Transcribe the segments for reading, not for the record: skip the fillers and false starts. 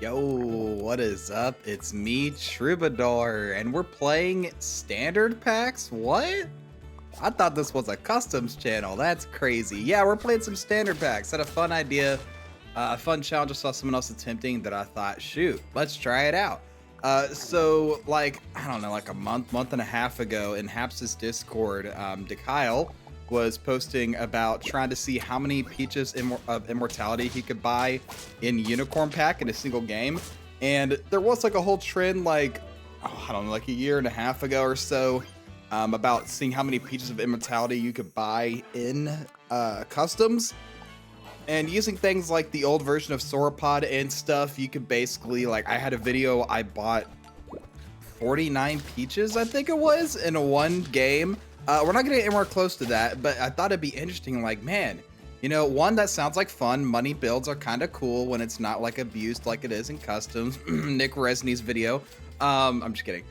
Yo, what is up? It's me, Troubadour, and we're playing standard packs? What? I thought this was a customs channel. That's crazy. Yeah, we're playing some standard packs. Had a fun idea, a fun challenge. I saw someone else attempting that I thought, shoot, let's try it out. So like, I don't know, like a month and a half ago in Haps's Discord, DeKyle was posting about trying to see how many Peaches of Immortality he could buy in Unicorn Pack in a single game. And there was like a whole trend like, oh, I don't know, like a year and a half ago or so, about seeing how many Peaches of Immortality you could buy in customs. And using things like the old version of Sauropod and stuff, you could basically, like, I had a video, I bought 49 Peaches, I think it was, in one game. We're not gonna get anywhere close to that, but I thought it'd be interesting, like, man, you know, one, that sounds like fun. Money builds are kind of cool when it's not, like, abused like it is in customs. Nick Resney's video. I'm just kidding.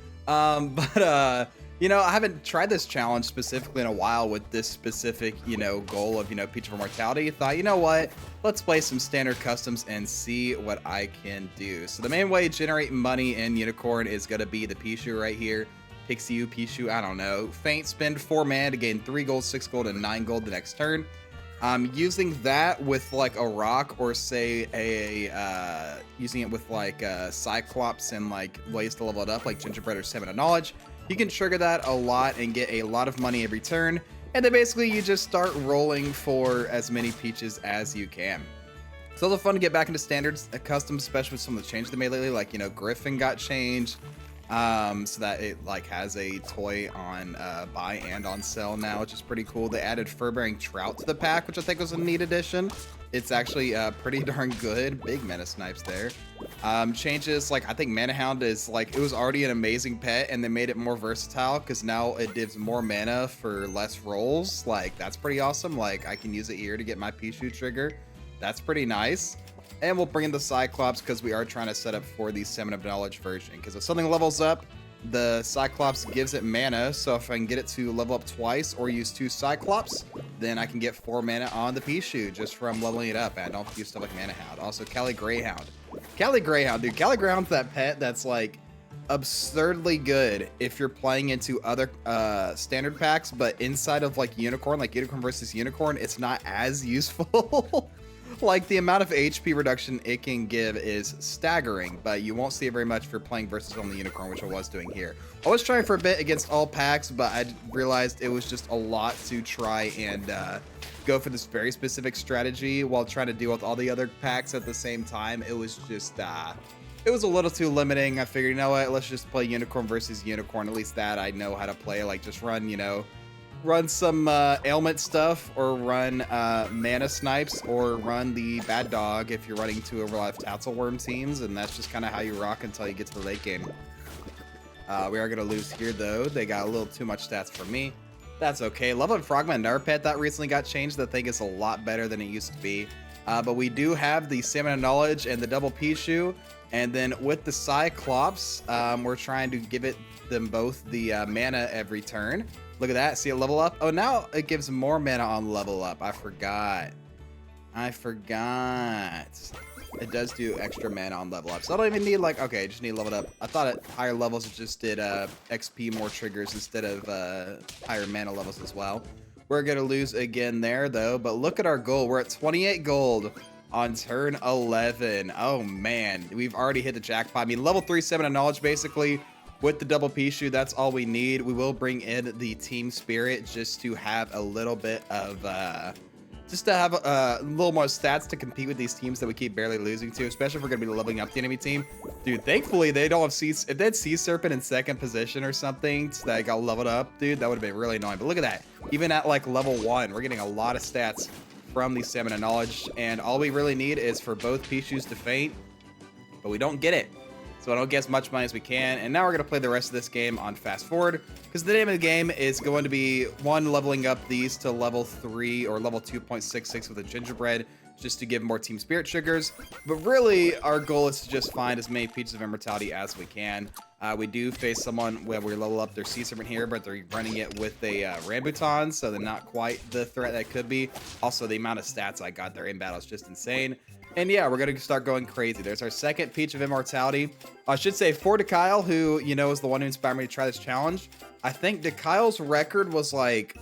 You know, I haven't tried this challenge specifically in a while with this specific, you know, goal of, you know, Peach of Immortality. Thought, you know what? Let's play some standard customs and see what I can do. So the main way to generate money in Unicorn is going to be the Pichu right here. Pixiu, Pichu, I don't know. Faint, spend 4 mana to gain 3 gold, 6 gold, and 9 gold the next turn. Using that with like a rock or say using it with like Cyclops and like ways to level it up like Gingerbread or Stamina Knowledge. You can trigger that a lot and get a lot of money every turn. And then basically you just start rolling for as many Peaches as you can. It's also fun to get back into standards customs, especially with some of the changes they made lately. Like, you know, Griffin got changed. So that it like has a toy on buy and on sale now, which is pretty cool. They added fur-bearing trout to the pack, which I think was a neat addition. It's actually pretty darn good. Big mana snipes there. Changes like I think Mana Hound is like, it was already an amazing pet and they made it more versatile because now it gives more mana for less rolls. Like that's pretty awesome. Like I can use it here to get my Pichu trigger. That's pretty nice. And we'll bring in the Cyclops because we are trying to set up for the Summon of Knowledge version. Because if something levels up, the Cyclops gives it mana. So if I can get it to level up twice or use 2 Cyclops, then I can get 4 mana on the Pichu just from leveling it up. And I don't have to use stuff like Mana Hound. Also, Cali Greyhound. Cali Greyhound, dude. Cali Greyhound's that pet that's like absurdly good if you're playing into other standard packs. But inside of like Unicorn versus Unicorn, it's not as useful. Like the amount of HP reduction it can give is staggering, but you won't see it very much if you're playing versus only Unicorn, which I was doing here. I was trying for a bit against all packs, but I realized it was just a lot to try and go for this very specific strategy while trying to deal with all the other packs at the same time. It was just, it was a little too limiting. I figured, you know what, let's just play Unicorn versus Unicorn. At least that I know how to play, like just run, you know, run some ailment stuff or run mana snipes or run the bad dog if you're running 2 overlife Tatzelworm teams, and that's just kind of how you rock until you get to the late game. We are going to lose here though. They got a little too much stats for me. That's okay. Love and Frogman, another pet that recently got changed. I think is a lot better than it used to be. But we do have the Stamina Knowledge and the double Pichu, and then with the Cyclops, we're trying to give them both the mana every turn. Look at that. See it level up? Oh, now it gives more mana on level up. I forgot. It does do extra mana on level up. So I don't even need like, okay, I just need level up. I thought at higher levels it just did XP more triggers instead of higher mana levels as well. We're going to lose again there though. But look at our goal. We're at 28 gold on turn 11. Oh man, we've already hit the jackpot. I mean, level 3 Stamina Knowledge basically. With the double Pichu, that's all we need. We will bring in the Team Spirit just to have a little bit of, just to have a little more stats to compete with these teams that we keep barely losing to, especially if we're going to be leveling up the enemy team. Dude, thankfully they don't have if they had Sea Serpent in 2nd position or something that got leveled up, dude, that would have been really annoying. But look at that. Even at like level 1, we're getting a lot of stats from the Stamina Knowledge, and all we really need is for both Pichus to faint, but we don't get it. So I don't get as much money as we can. And now we're going to play the rest of this game on fast forward, because the name of the game is going to be, 1, leveling up these to level 3 or level 2.66 with a Gingerbread, just to give more team spirit triggers. But really, our goal is to just find as many peaches of immortality as we can. We do face someone where we level up their sea serpent here, but they're running it with a rambutan, so they're not quite the threat that could be. Also, the amount of stats I got there in battle is just insane. And yeah, we're gonna start going crazy. There's our second peach of immortality. I should say for Dekyle, who is the one who inspired me to try this challenge. I think Dekyle's record was like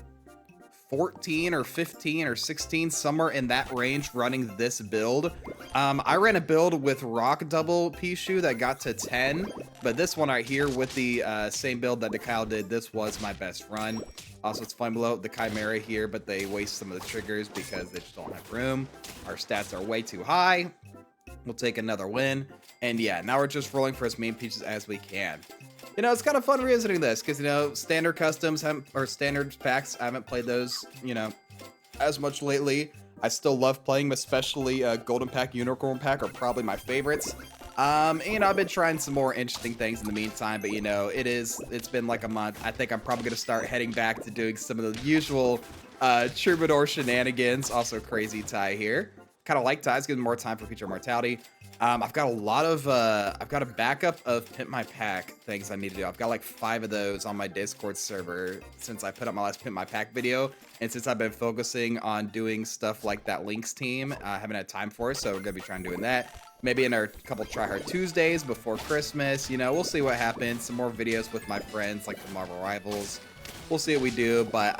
14 or 15 or 16, somewhere in that range running this build. I ran a build with rock double Pichu that got to 10, but this one right here with the same build that Dekyle did, this was my best run. Also, it's Flame Below the Chimera here, but they waste some of the triggers because they just don't have room. Our stats are way too high. We'll take another win. And yeah, now we're just rolling for as many peaches as we can. It's kind of fun revisiting this because, standard customs or standard packs, I haven't played those, as much lately. I still love playing them, especially Golden Pack, Unicorn Pack are probably my favorites. I've been trying some more interesting things in the meantime, but it's been like a month. I think I'm probably going to start heading back to doing some of the usual Troubadour shenanigans. Also crazy Ty here. Kind of like Ty's, giving more time for future mortality. I've got a lot of, I've got a backup of Pimp My Pack things I need to do. I've got like 5 of those on my Discord server since I put up my last Pimp My Pack video. And since I've been focusing on doing stuff like that Links team, I haven't had time for it. So we're going to be trying doing that. Maybe in our couple Try Hard Tuesdays before Christmas, we'll see what happens. Some more videos with my friends like the Marvel Rivals. We'll see what we do, but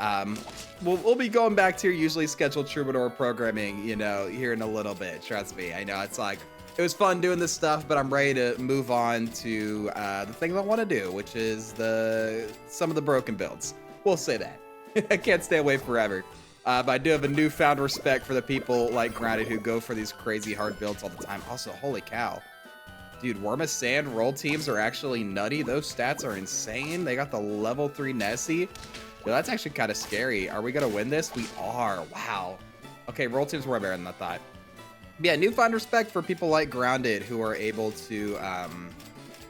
we'll be going back to your usually scheduled Troubadour programming, here in a little bit. Trust me. I know it's like, it was fun doing this stuff, but I'm ready to move on to the things I want to do, which is some of the broken builds. We'll say that. I can't stay away forever. But I do have a newfound respect for the people like Grounded who go for these crazy hard builds all the time. Also, holy cow. Dude, Worma Sand roll teams are actually nutty. Those stats are insane. They got the level 3 Nessie. Yo, that's actually kind of scary. Are we going to win this? We are. Wow. Okay, roll teams were better than I thought. Yeah, newfound respect for people like Grounded who are able to,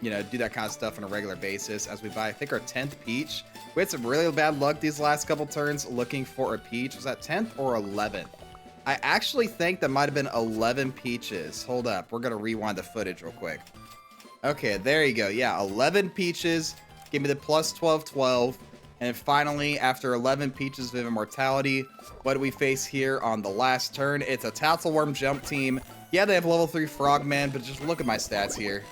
do that kind of stuff on a regular basis as we buy, I think, our 10th peach. We had some really bad luck these last couple turns looking for a peach. Was that 10th or 11th? I actually think that might have been 11 peaches. Hold up. We're going to rewind the footage real quick. Okay, there you go. Yeah, 11 peaches. Give me the plus 12, 12. And finally, after 11 peaches of immortality, what do we face here on the last turn? It's a Tatzelworm jump team. Yeah, they have level 3 Frogman, but just look at my stats here.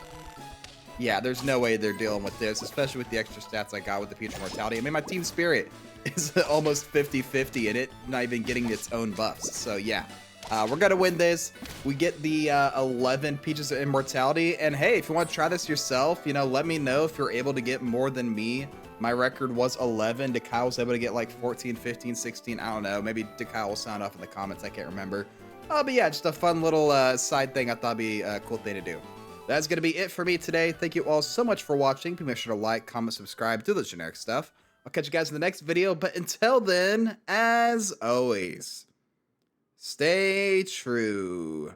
Yeah, there's no way they're dealing with this, especially with the extra stats I got with the Peach Immortality. I mean, my team spirit is almost 50-50 and it not even getting its own buffs. So yeah, we're going to win this. We get the 11 Peaches of Immortality. And hey, if you want to try this yourself, let me know if you're able to get more than me. My record was 11. Dekyle was able to get like 14, 15, 16. I don't know. Maybe Dekyle will sound off in the comments. I can't remember. But yeah, just a fun little side thing I thought would be a cool thing to do. That's going to be it for me today. Thank you all so much for watching. Please make sure to like, comment, subscribe, do the generic stuff. I'll catch you guys in the next video. But until then, as always, stay true.